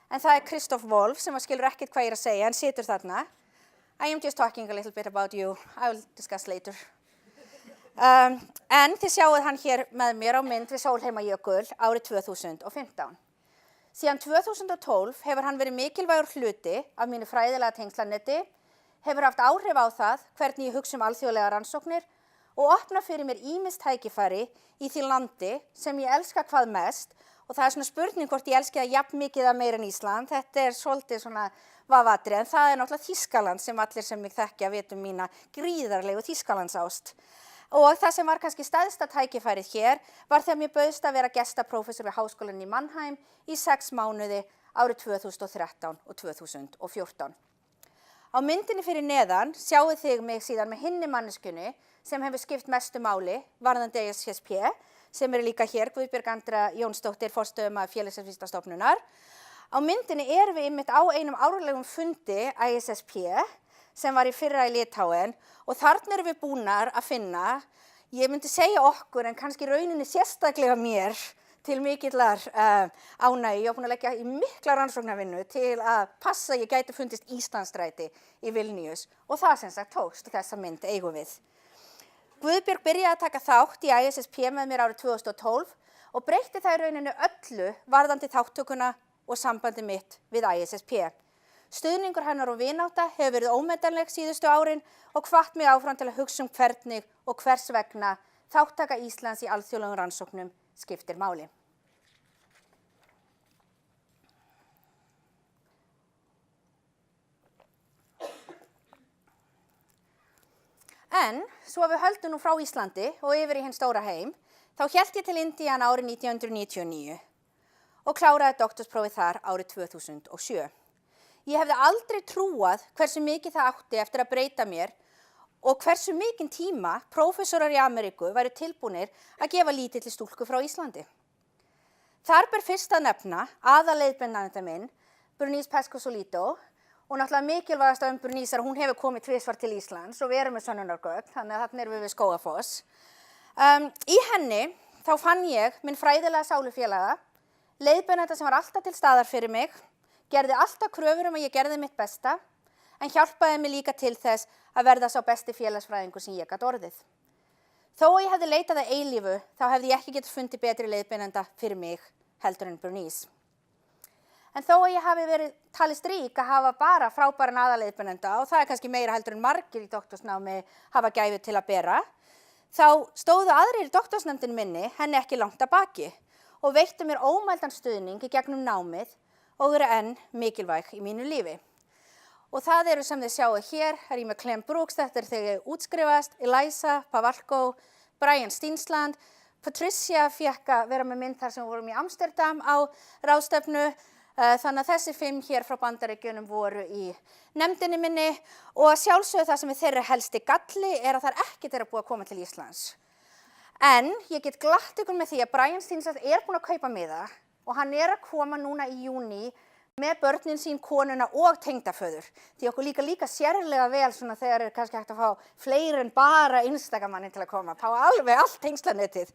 en það er Christoph Wolf sem skilur ekkert hvað ég er að segja, en situr þarna. I am just talking a little bit about you, I will discuss later. En þið sjáuð hann hér með mér á mynd við Sólheimajökul árið 2015. Síðan 2012 hefur hann verið mikilvægur hluti af mínu fræðilega tengslanetti, hefur haft áhrif á það hvernig ég hugsa alþjóðlega rannsóknir og opna fyrir mér ýmis tækifæri í því landi sem ég elska hvað mest og það er svona spurning hvort ég elski það jafn mikið að meira en Ísland. Þetta er svolítið svona vafatri en það er náttúrulega Þýskaland sem allir sem mig þekkja vitum mína gríðarlegu Þýskalandsást. Og það sem var kannski stærsta tækifærið hér var þegar mér bauðst að vera gestaprófessor við Háskólann í Mannheim í 6 mánuði árið 2013 og 2014. Á myndinni fyrir neðan sjáuð þið mig síðan með hinni manneskunni sem hefur skipt mestu máli varðandi ISSP, sem er líka hér, Guðbjörg Andrea Jónsdóttir, forstöðumaður Félagsvísindastofnunar. Á myndinni erum við einmitt á einum árlegum fundi ISSP sem var í fyrra í Litáen og þarna erum við búnar að finna, ég myndi segja okkur en kannski rauninni sérstaklega mér til mikillar ánægju. Ég var búin að leggja í mikla rannsóknarvinnu til að passa að ég gæti fundist Íslandsstræti í Vilnius og það sem sagt tókst þessa mynd eigum við. Guðbjörg byrjaði að taka þátt í ISSP með mér árið 2012 og breytti það í rauninu öllu varðandi þáttökuna og sambandi mitt við ISSP. Stuðningur hennar og vinátta hefur verið ómetanleg síðustu árin og hvatt mig áfram til að hugsa hvernig og hvers vegna þáttaka Íslands í alþjóðlegum rannsóknum skiptir máli. En svo við höldum nú frá Íslandi og yfir í hinn stóra heim, þá hélt ég til Indíana árið 1999 og kláraði doktorsprófið þar árið 2007. Ég hefði aldrei trúað hversu mikið það átti eftir að breyta mér og hversu mikinn tíma prófessorar í Ameríku væru tilbúnir að gefa lítilli stúlku frá Íslandi. Þar ber fyrst að nefna aðalleiðbeinanda minn, Bernice Pescosolito, og náttúrulega mikilvægast af Bernice er að hún hefur komið tvisvar til Íslands og við erum með sönnunargögn, þannig að þarna erum við Skógafoss. Í henni þá fann ég minn fræðilega sálufélaga, leiðbeinanda sem var alltaf til staðar fyrir mig, gerði alltaf kröfur að ég gerði mitt besta, en hjálpaði mig líka til þess að verða sá besti félagsfræðingur sem ég gat orðið. Þó að ég hefði leitað að eilífu, þá hefði ég ekki getað fundið betri leiðbeinanda fyrir mig heldur en Bernice. En þó að ég hafi verið talist rík að hafa bara frábæran aðalleiðbeinanda, og það er kannski meira heldur en margir í doktorsnámi hafa gæfu til að bera, þá stóðu aðrir í doktorsnefndin minni henni ekki langt að baki og veittu mér ómældan stuðning í gegnum námið og eru enn mikilvæg í mínu lífi. Og það eru sem þið sjáu hér, er ég með Clem Brooks, þetta er þegar ég útskrifast, Eliza, Pavalko, Brian Stinsland, Patricia fékk að vera með mynd þar sem við vorum í Amsterdam á ráðstefnu, þannig að þessi 5 hér frá Bandaríkjunum voru í nefndinni minni og að sjálfsögðu það sem er þeirra helsti galli er að það er ekkert þeirra búið að koma til Íslands. En ég get glatt ykkur með því að Brian Stinsland er búinn að kaupa miða og hann er að koma núna í júní með börnin sín, konuna og tengdaföður. Því okkur líka sérlega vel svona þegar er kannski hægt að fá fleiri en bara Instagramannin til að koma, fá alveg allt tengslanetið.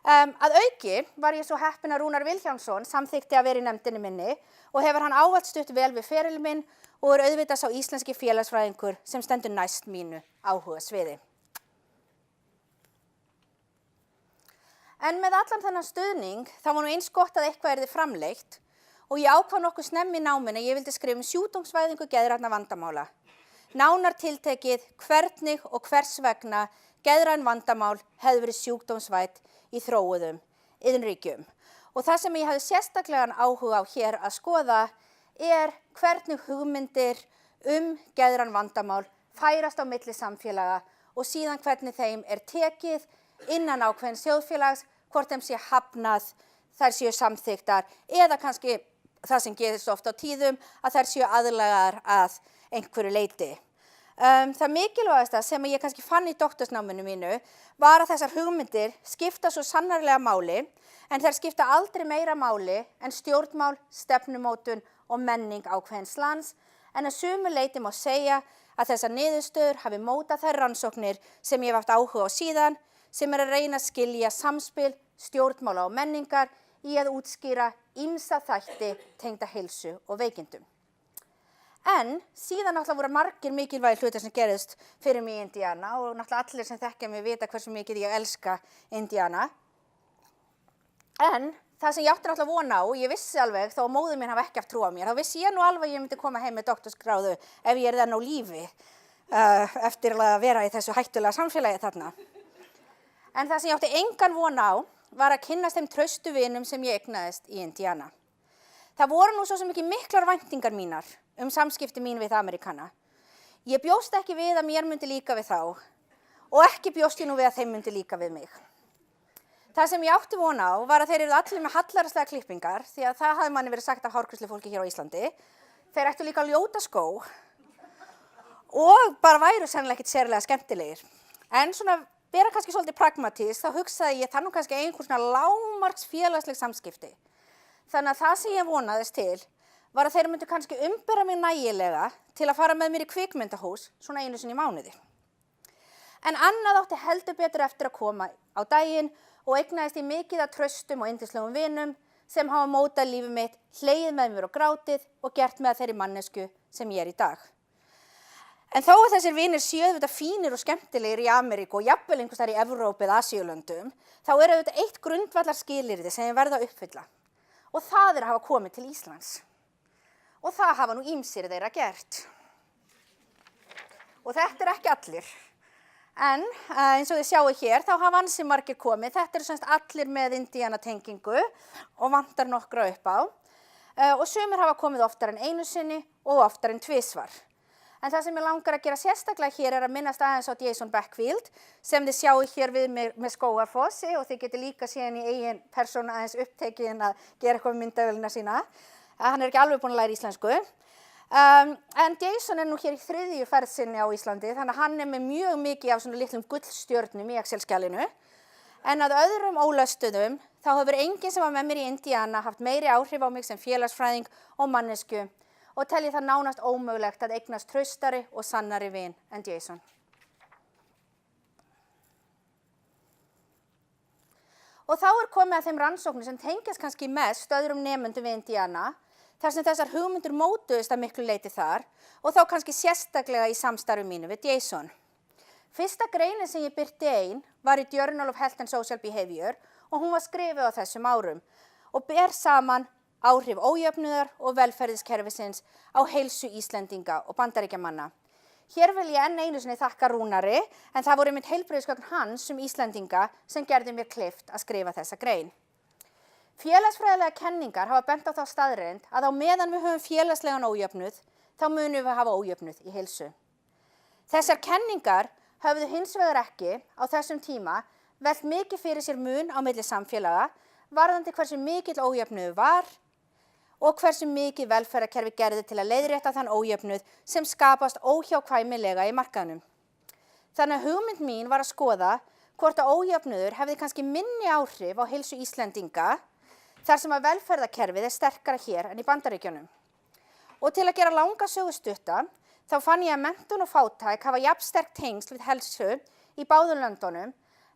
Að auki var ég svo heppin að Rúnar Vilhjálmsson samþykti að vera í nefndinni minni og hefur hann ávallt stutt vel við feril minn og er auðvitað sá íslenski félagsfræðingur sem stendur næst mínu áhugasviði. En með allan þennan stuðning þá var nú eins gott að eitthvað yrði framleitt og ég ákvað nokkuð snemmi í náminu að ég vildi skrifa sjúkdómsvæðingu geðrænna vandamála. Nánar tiltekið hvernig og hvers vegna geðræn vandamál hefðu verið sjúkdómsvædd í þróuðum iðnríkjum. Og það sem ég hafði sérstaklegan áhuga á hér að skoða er hvernig hugmyndir geðræn vandamál færast á milli samfélaga og síðan hvernig þeim er tekið innan ákveðins þjóðfélags, hvort þeim sé hafnað, þær séu samþykktar eða kannski það sem gerist oft á tíðum að þær séu aðlagaðar að einhverju leyti. Það mikilvægasta sem ég kannski fann í doktorsnáminu mínu var að þessar hugmyndir skipta svo sannarlega máli en þær skipta aldrei meira máli en stjórnmál, stefnumótun og menning ákveðins lands en að sumu leyti má segja að þessar niðurstöður hafi mótað þær rannsóknir sem ég hef haft áhuga á síðan sem er að reyna að skilja samspil, stjórnmála og menningar í að útskýra ýmsa þætti tengda heilsu og veikindum. En síðan náttúrulega voru margir mikilvægir hlutir sem gerðist fyrir mig í Indiana og náttúrulega allir sem þekkja mig vita hversu mikið ég elska Indiana. En það sem ég átti náttúrulega vona á, ég vissi alveg þó að móðir mín hafi ekki haft trú á mér, þá vissi ég nú alveg að ég myndi koma heim með doktorsgráðu ef ég enn á lífi eftir að vera í þessu hættulega samfélagi þarna. En það sem ég átti engan vona á var að kynnast þeim traustu vinum sem ég eignaðist í Indiana. Það voru nú svo sem ekki miklar væntingar mínar samskipti mín við Amerikana. Ég bjóst ekki við að mér myndi líka við þá og ekki bjóst ég nú við að þeim myndi líka við mig. Það sem ég átti vona á var að þeir eru allir með hallærislega klippingar því að það hafði manni verið sagt af hárgreiðslufólki hér á Íslandi. Þeir ættu líka ljóta skó og bara væru sennilega ekkert sérlega skemmtilegir. En svona vera kannski svolítið pragmatist þá hugsaði ég það nú kannski einhver svona lágmarks félagsleg samskipti. Þannig að það sem ég vonaðist til var að þeir myndu kannski umbera mig nægilega til að fara með mér í kvikmyndahús svona einu sinni í mánuði. En annað átti heldur betur eftir að koma á daginn og eignaðist ég mikið af traustum og yndislegum vinum sem hafa mótað lífið mitt, hlegið með mér og grátið og gert með þeirri mannesku sem ég er í dag. En þó að þessir vinir séu auðvitað fínir og skemmtilegir í Ameríku og jafnvel einhvers staðar í Evrópu eða Asíulöndum, þá er auðvitað eitt grundvallar skilyrði sem ég verð að uppfylla. Og það er að hafa komið til Íslands. Og það hafa nú ýmsir þeirra gert. Og þetta er ekki allir. En eins og þið sjáu hér, þá hafa ansi margir komið. Þetta eru semst allir með Indiana tengingu og vantar nokkra upp á. Og sumir hafa komið oftar en einu sinni og oftar en tvisvar. En það sem ég langar að gera sérstaklega hér er að minnast aðeins á Jason Beckfield sem þið sjáu hér við með Skógarfossi og þið getið líka síðan í eigin persónu aðeins upptekinn að gera eitthvað með myndavélina sína. Hann er ekki alveg búinn að læra íslensku. En Jason er nú hér í 3. ferð sinni á Íslandi þannig að hann er með mjög mikið af svona litlum gullstjörnum í Excel-skjalinu. En að öðrum ólöstuðum þá hefur enginn sem var með mér í Indiana haft meiri áhrif á mig sem félagsfræðing og mannesku og tel ég það nánast ómögulegt að eignast traustari og sannari vin en Jason. Og þá er komið að þeim rannsóknum sem tengjast kannski mest öðrum nemendum við Indiana, þar sem þessar hugmyndir mótuðust að miklu leyti þar og þá kannski sérstaklega í samstarfi mínu við Jason. Fyrsta greinin sem ég birti ein var í Journal of Health and Social Behavior og hún var skrifuð á þessum árum og ber saman áhrif ójöfnuðar og velferðiskerfisins á heilsu Íslendinga og Bandaríkjamanna. Hér vil ég enn einu sinni þakka Rúnari, en það voru einmitt heilbrigðisgögn hans Íslendinga sem gerði mér kleift að skrifa þessa grein. Félagsfræðilega kenningar hafa bent á þá staðreynd að á meðan við höfum félagslegan ójöfnuð, þá munum við hafa ójöfnuð í heilsu. Þessar kenningar höfðu hins vegar ekki á þessum tíma velt mikið fyrir sér mun á milli samfélaga varðandi hversu mikill ójöfnuður var og hversu mikið velferðarkerfi gerði til að leiðrétta þann ójöfnuð sem skapast óhjákvæmilega í markaðnum. Þannig að hugmynd mín var að skoða hvort að ójöfnuður hefði kannski minni áhrif á heilsu Íslendinga þar sem að velferðarkerfið sterkara hér en í Bandaríkjunum. Og til að gera langa sögu stutta, þá fann ég að menntun og fátæk hafa jafn sterk tengsl við heilsu í báðum löndunum,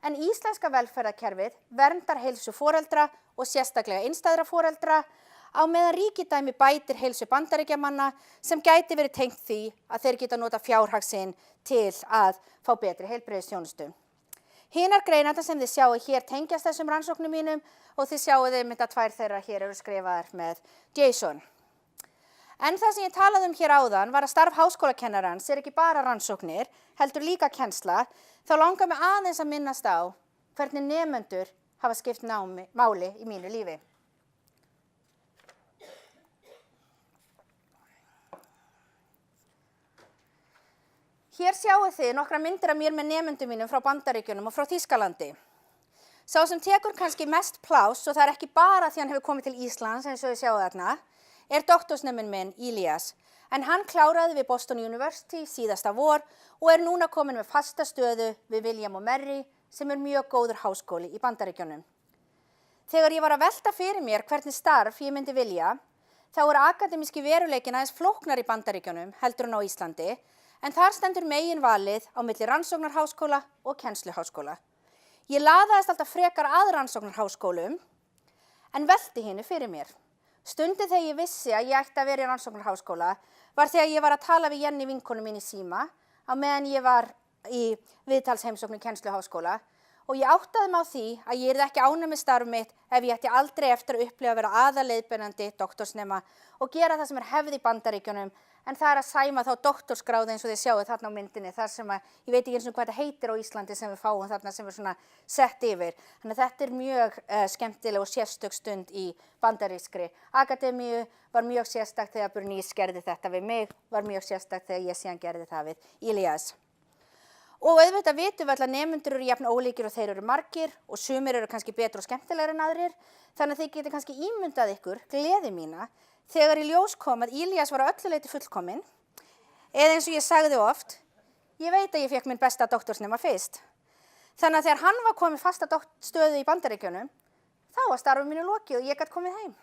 en íslenska velferðarkerfið verndar heilsu foreldra og sérstaklega einstæðra foreldra á meðan ríkidæmi bætir heilsu Bandaríkjamanna sem gæti verið tengt því að þeir geta nota fjárhag sinn til að fá betri heilbrigðisþjónustu. Hinar greinarnar sem þið sjáu hér tengjast þessum rannsóknum mínum og þið sjáu einmitt að 2 þeirra hér eru skrifaðar með Jason. En það sem ég talaði hér áðan var að starf háskólakennarans ekki bara rannsóknir, heldur líka kennsla, þá langar mig aðeins að minnast á hvernig nemendur hafa skipt máli í mínu lífi. Hér sjáu þið nokkra myndir af mér með nemendum mínum frá Bandaríkjunum og frá Þýskalandi. Sá sem tekur kannski mest pláss, og það er ekki bara því hann hefur komið til Íslands eins og þið sjáu þarna, er doktorsneminn minn Ilias, en hann kláraði við Boston University síðasta vor og er núna komin með fasta stöðu við William & Mary sem er mjög góður háskóli í Bandaríkjunum. Þegar ég var að velta fyrir mér hvernig starf ég myndi vilja, þá er akademíski veruleikinn aðeins flóknar í Bandaríkjunum heldur en á Íslandi, en þar stendur meginvalið á milli rannsóknarháskóla og kennsluháskóla. Ég laðaðist alltaf frekar að rannsóknarháskólum en velti hinu fyrir mér. Stundin þegar ég vissi að ég ætti að vera í rannsóknarháskóla var þegar ég var að tala við Jenny vinkonu mín í síma á meðan ég var í viðtalsheimsókn í kennsluháskóla og ég áttaði mig á því að ég yrði ekki ánægð með starf mitt ef ég ætti aldrei eftir að upplifa að vera aðalleiðbeinandi doktorsnema og gera það sem er hefð í Bandaríkjunum, en það er að sæma þá doktorsgráðu eins og þið sjáu þarna á myndinni, þar sem að, ég veit ekki eins og hvað þetta heitir á Íslandi sem við fáum þarna sem er svona sett yfir. Þannig að þetta er mjög skemmtileg og sérstök stund í bandarískri akademíu, var mjög sérstakt þegar Bernice gerði þetta við mig, var mjög sérstakt þegar ég síðan gerði það við Ilias. Og auðvitað vitum við að nemendur eru jafn ólíkir og þeir eru margir og sumir eru kannski betri og skemmtilegri en aðrir, þannig að þið getið kannski ímyndað ykkur gleði mína þegar í ljós kom að Ilias var á öllu leyti fullkominn, eða eins og ég sagði oft, ég veit að ég fékk minn besta doktorsnema fyrst. Þannig að þegar hann var komið fasta stöðu í Bandaríkjunum, þá var starfið mínu lokið og ég gat komið heim.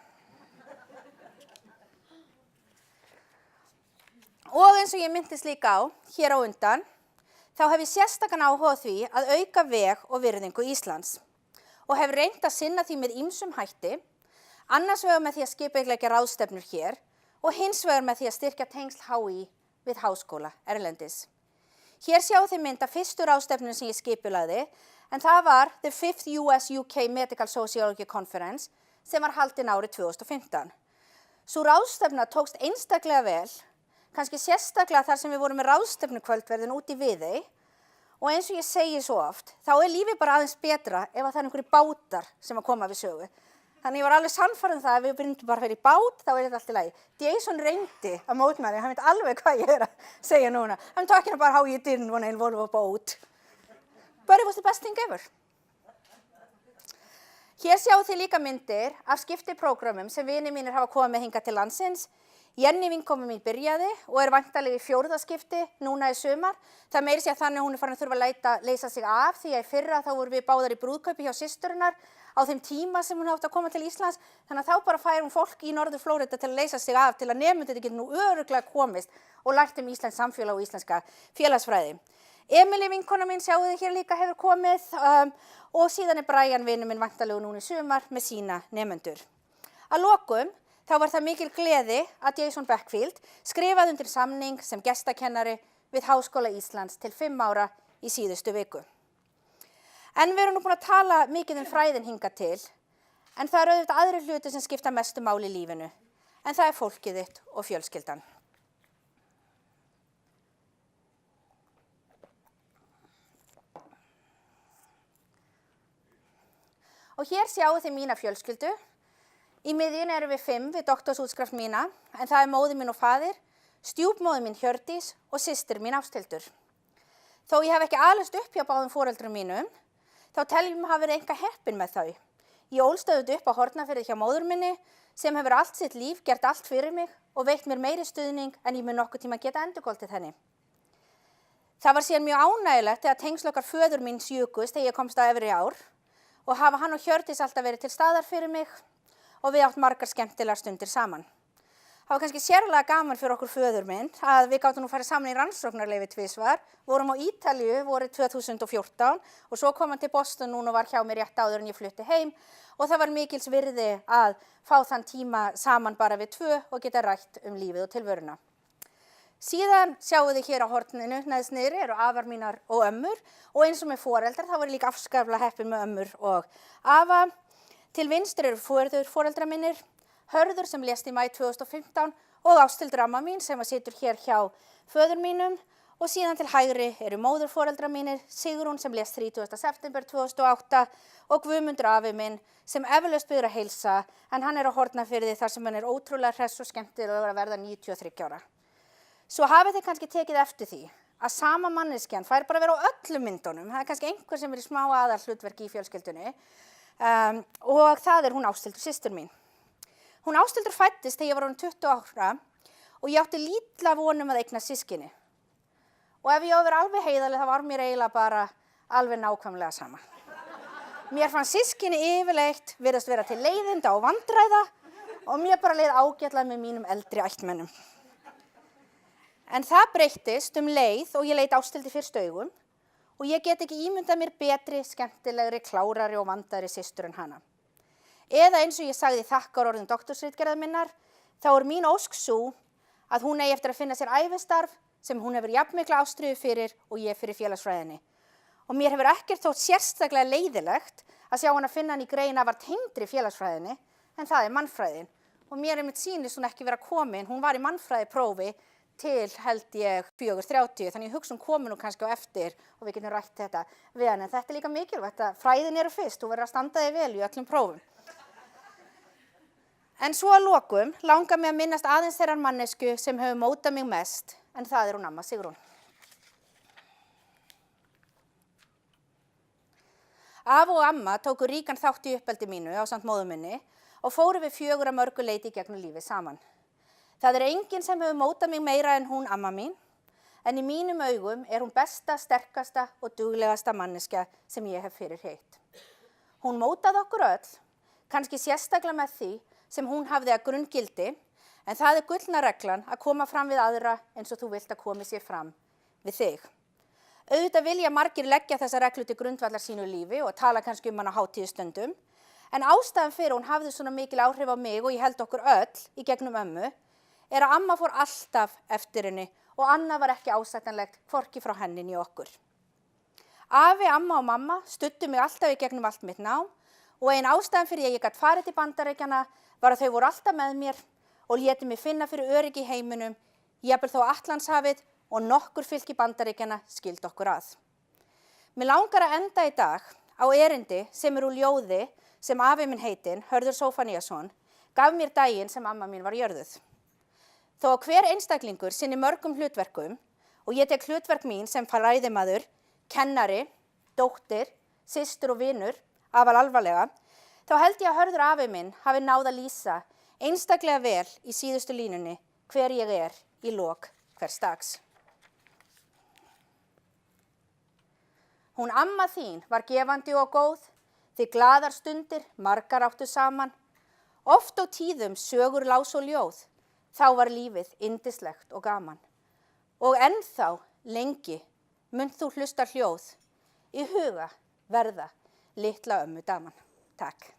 Og eins og ég minntist líka á, hér á undan, þá hef ég sérstakan áhuga á því að auka veg og virðingu Íslands og hef reynt að sinna því með ýmsum hætti, annars vegar með því að skipuleggja ráðstefnur hér og hins vegar með því að styrkja tengsl HÍ við háskóla erlendis. Hér sjáu þið mynd af fyrstu ráðstefnunum sem ég skipulagði, en það var The 5th US-UK Medical Sociology Conference sem var haldin árið 2015. Sú ráðstefna tókst einstaklega vel, kannski sérstaklega þar sem við vorum með ráðstefnukvöldverðin út í Viðey, og eins og ég segi svo oft, þá er lífið bara aðeins betra ef það er einhverjir bátar sem að koma við sögu. Þannig ég var alveg sannfærð það að við byrjum bara að vera í bát, þá er þetta allt í lagi. Jason reyndi að mótmæla, hann veit alveg hvað ég er að segja núna. I'm talking about how you didn't want to involve a boat. But it was the best thing ever. Hér sjáu þið líka myndir af skiptiprógramum sem vinir mínir hafa komið með hingað til landsins. Jenny vinkona mín byrjaði og er væntanlega í 4. skipti núna í sumar. Það meiri sé að þannig hún er farin að þurfa að leysa sig af því að í fyrra þá vorum við báðar í brúðkaupi hjá systurinnar á þeim tíma sem hún átti að koma til Íslands. Þannig að þá bara fær hún fólk í Norður Flórida til að leysa sig af til að nemendur geti nú örugglega komist og lært íslenskt samfélag og íslenska félagsfræði. Emily vinkona mín sjáu þið hér líka hefur komið og síðan er Brian vinur minn væntanlega núna í sumar með sína nemendur. Að lokum þá var það mikil gleði að Jason Beckfield skrifaði undir samning sem gestakennari við Háskóla Íslands til 5 ára í síðustu viku. En við erum nú búin að tala mikið fræðin hingað til, en það eru auðvitað aðrir hlutir sem skipta mestu máli í lífinu, en það er fólkið þitt og fjölskyldan. Og hér sjáu þið mína fjölskyldu. Í miðjunni erum við 5 við doktorsútskrift mína, en það er móðir mín og faðir, stjúpmóðir mín Hjördís og systir mín Ásthildur. Þó ég hef ekki alist upp hjá báðum foreldrum mínum, þá teljum ég hafa verið enga heppin með þau. Ég ólst auðvitað upp á Hornafirði hjá móður minni sem hefur allt sitt líf gert allt fyrir mig og veitt mér meiri stuðning en ég mun nokkuð tíma geta endurgoldið henni. Það var síðan mjög ánægilegt þegar tengsl okkar föður míns jukust þegar ég komst á efri ár og hafa hann og Hjördís alltaf verið til staðar fyrir mig og við átt margar skemmtilegar stundir saman. Það var kannski sérlega gaman fyrir okkur föður minn að við gátum nú farið saman í rannsóknarleyfi tvisvar, vorum á Ítalíu vorið 2014 og svo kom hann til Boston núna og var hjá mér rétt áður en ég flutti heim og það var mikils virði að fá þann tíma saman bara við 2 og geta rætt lífið og tilveruna. Síðan sjáum þið hér á horninu neðst niðri eru afar mínar og ömmur og eins og með foreldrar þá var ég líka afskaplega heppin með ömmur og afa. Til vinstri eru foreldrar mínir, Hörður sem lést í maí 2015 og Ásthildur amma mín sem situr hér hjá föður mínum og síðan til hægri eru móðurforeldrar mínir, Sigrún sem lést 30. september 2008 og Guðmundur afi minn sem eflaust biður að heilsa en hann er á Hornafirði þar sem hann er ótrúlega hress og skemmtilegur að verða 93 ára. Svo hafið þið kannski tekið eftir því að sama manneskjan fær bara að vera á öllum myndunum, það er kannski einhver sem er í smá aðalhlutverki í fjölskyldunni og það er hún Ásthildur systir mín. Hún Ásthildur fæddist þegar ég var orðin 20 ára og ég átti lítla vonum að eignast systkini. Og ef ég á að vera alveg heiðarleg þá var mér eiginlega bara alveg nákvæmlega sama. Mér fannst systkini yfirleitt virðast vera til leiðinda og vandræða og mér bara leið ágætlega með mínum eldri ættmennum. En það breyttist leið og ég leit Ásthildi fyrst augum og ég get ekki ímyndað mér betri, skemmtilegri, klárari og vandaðri systur en hana. Eða eins og ég sagði í þakkarorðum doktorsritgerðar minnar, þá er mín ósk sú að hún eigi eftir að finna sér ævistarf sem hún hefur jafnmikla ástríðu fyrir og ég fyrir félagsfræðinni. Og mér hefur ekkert þótt sérstaklega leiðilegt að sjá hana finna hann í grein afar tengdri félagsfræðinni, en það er mannfræðin. Og mér einmitt sýnist hún ekki vera komin, hún var í mannfræðiprófi til held ég 4:30, þannig ég hugsa hún komi nú kannski á eftir og við getum rætt þetta við hann, en þetta er líka mikilvægt að fræðin eru fyrst, þú verður að standa þig vel í öllum prófum. En svo að lokum langar mig að minnast aðeins þeirrar mannesku sem hefur mótað mig mest, en það er hún amma Sigrún. Afi og amma tóku ríkan þátt í uppeldi mínu ásamt móður minni og fóru við 4 að mörgu leyti í gegnum lífið saman. Það er enginn sem hefur mótað mig meira en hún amma mín, en í mínum augum er hún besta, sterkasta og duglegasta manneskja sem ég hef fyrir heitt. Hún mótaði okkur öll, kannski sérstaklega með því sem hún hafði að grunngildi, en það er gullna reglan að koma fram við aðra eins og þú vilt að komi sér fram við þig. Auðvitað vilja margir leggja þessa reglu til grundvallar sínu lífi og tala kannski hana á hátíðstundum, en ástæðan fyrir hún hafði svona mikil áhrif á mig og ég held okkur öll í gegnum ömmu, er að amma fór alltaf eftir henni og annað var ekki ásættanlegt hvorki frá henni né okkur. Afi, amma og mamma studdu mig alltaf í gegnum allt mitt nám og ein ástæðan fyrir að ég gat farið til Bandaríkjanna var að þau voru alltaf með mér og létu mig finna fyrir öryggi í heiminum, jafnvel þó Atlantshafið og nokkur fylki Bandaríkjanna skildi okkur að. Mig langar að enda í dag á erindi sem úr ljóði sem afi minn heitinn, Hörður Zóphóníasson, gaf mér daginn sem amma mín var jörðuð. Þó að hver einstaklingur sinni mörgum hlutverkum og ég tek hlutverk mín sem fræðimaður, kennari, dóttir, systur og vinur, afar alvarlega, þá held ég að Hörður afi minn hafi náð að lýsa einstaklega vel í síðustu línunni hver ég er í lok hvers dags. Hún amma þín var gefandi og góð, þið glaðar stundir margar áttu saman, oft á tíðum sögur lás og ljóð, þá var lífið yndislegt og gaman. Og ennþá lengi munt þú hlusta hljóð, í huga verða litla ömmu daman. Takk.